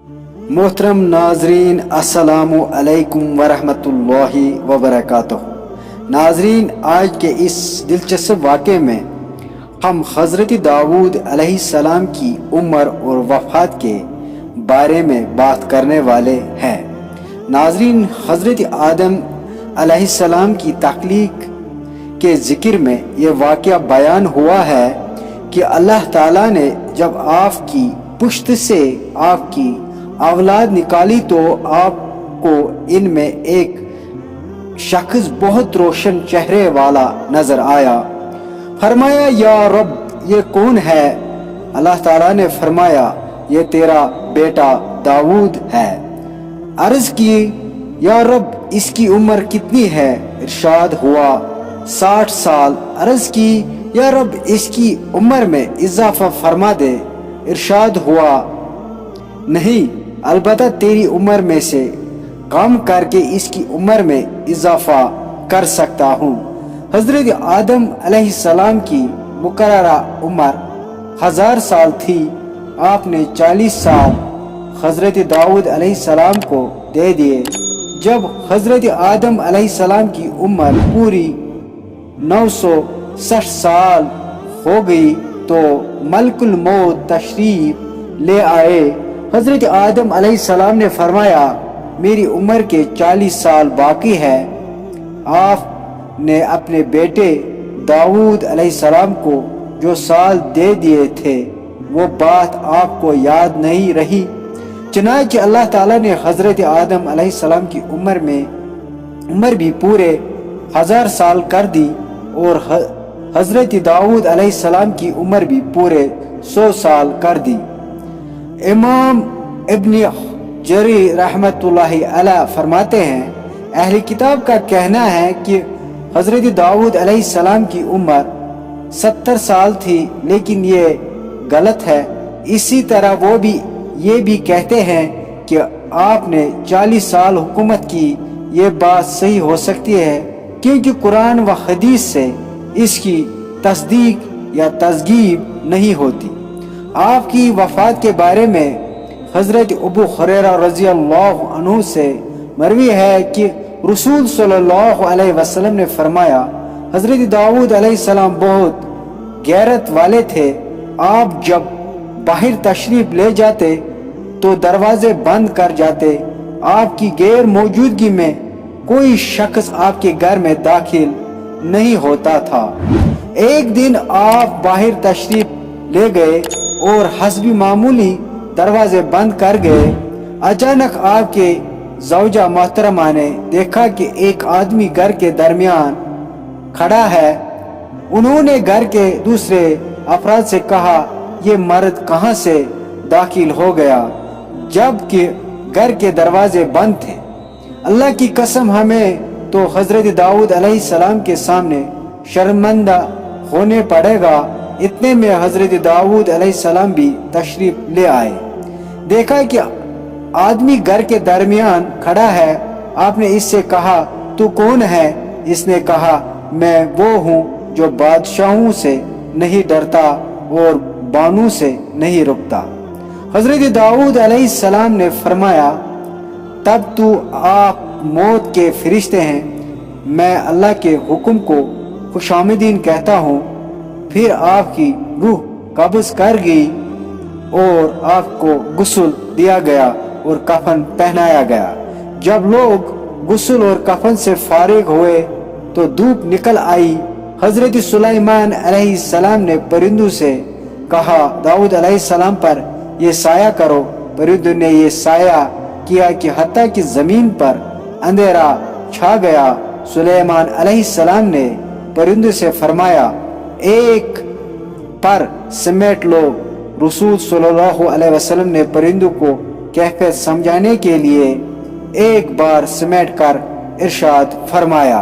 मोहतरम नाजरीन, अस्सलामु अलैकुम वरहमतुल्लाहि वबरकातुहू। नाजरीन, आज के इस दिलचस्प वाक़े में हम हज़रत दाऊद अलैहिस्सलाम की उम्र और वफ़ात के बारे में बात करने वाले हैं। नाजरीन, हज़रत आदम अलैहिस्सलाम की तख्लीक के ज़िक्र में ये वाक़या बयान हुआ है कि अल्लाह ताला ने जब आपकी पुश्त से आपकी औलाद निकाली तो आपको इनमें एक शख्स बहुत रोशन चेहरे वाला नजर आया। फरमाया, या रब, ये कौन है? अल्लाह ताला ने फरमाया, ये तेरा बेटा दाऊद है। अर्ज की, या रब, इसकी उम्र कितनी है? इरशाद हुआ, 60 साल। अर्ज की, या रब, इसकी उम्र में इजाफा फरमा दे। इरशाद हुआ, नहीं, अलबत्ता तेरी उम्र में से कम करके इसकी उम्र में इजाफा कर सकता हूँ। हजरत आदम अलैहिस्सलाम की मुकर्ररा उम्र 1000 साल थी। आपने 40 साल हजरत दाऊद अलैहिस्सलाम को दे दिए। जब हजरत आदम अलैहिस्सलाम की उम्र पूरी 960 साल हो गई तो मलकुल मौत तशरीफ ले आए। हजरत आदम अलैहिस्सलाम ने फरमाया, मेरी उम्र के 40 साल बाकी है। आपने अपने बेटे दाऊद अलैहिस्सलाम को जो साल दे दिए थे वो बात आपको याद नहीं रही। चनांचे अल्लाह ताला ने हजरत आदम अलैहिस्सलाम की उम्र भी पूरे 1000 साल कर दी और हजरत दाऊद अलैहिस्सलाम की उम्र भी पूरे 100 साल कर दी। इमाम इब्न जरीर रहमतुल्लाहि अलैह फरमाते हैं, अहले किताब का कहना है कि हजरत दाऊद अलैहिस्सलाम की उम्र 70 साल थी, लेकिन ये गलत है। इसी तरह वो भी ये भी कहते हैं कि आपने 40 साल हुकूमत की। ये बात सही हो सकती है क्योंकि कुरान व हदीस से इसकी तस्दीक या तस्गीब नहीं होती। आपकी वफात के बारे में हजरत अबू हुरैरा रज़ी अल्लाहु अन्हु से मरवी है कि रसूल सल्लल्लाहु अलैहि वसल्लम ने फरमाया, हजरत दाऊद अलैहिस्सलाम बहुत गैरत वाले थे। आप जब बाहर तशरीफ ले जाते तो दरवाजे बंद कर जाते। आपकी गैर मौजूदगी में कोई शख्स आपके घर में दाखिल नहीं होता था। एक दिन आप बाहर तशरीफ ले गए और हस्बी मामूली दरवाजे बंद कर गए। अचानक आपके ज़ौजा मोहतरमा ने देखा कि एक आदमी घर के दरमियान खड़ा है। उन्होंने घर के दूसरे अफराद से कहा, ये मर्द कहाँ से दाखिल हो गया जबकि घर के दरवाजे बंद थे? अल्लाह की कसम, हमें तो हजरत दाऊद अलैहिस्सलाम के सामने शर्मिंदा होने पड़ेगा। इतने में हजरत दाऊद अलैहिस्सलाम भी तशरीफ ले आए। देखा कि आदमी घर के दरमियान खड़ा है। आपने इससे कहा, तू कौन है? इसने कहा, मैं वो हूँ जो बादशाहों से नहीं डरता और बानू से नहीं रुकता। हजरत दाऊद अलैहिस्सलाम ने फरमाया, तब तू आप मौत के फरिश्ते हैं। मैं अल्लाह के हुक्म को खुशामदीन कहता हूँ। फिर आपकी रूह कब्ज़ कर गई और आपको गुस्ल दिया गया और कफन पहनाया गया। जब लोग गुस्ल और कफन से फारिग हुए तो धूप निकल आई। हजरत सुलेमान अलैहिस्सलाम ने परिंदों से कहा, दाऊद अलैहिस्सलाम पर ये साया करो। परिंदों ने ये साया किया कि हत्ता कि जमीन पर अंधेरा छा गया। सुलेमान अलैहिस्सलाम ने परिंदों से फरमाया, एक पर समेट लो। रसूल सल्लल्लाहु अलैहि वसल्लम ने परिंदों को कैफियत समझाने के लिए एक बार समेट कर इरशाद फरमाया,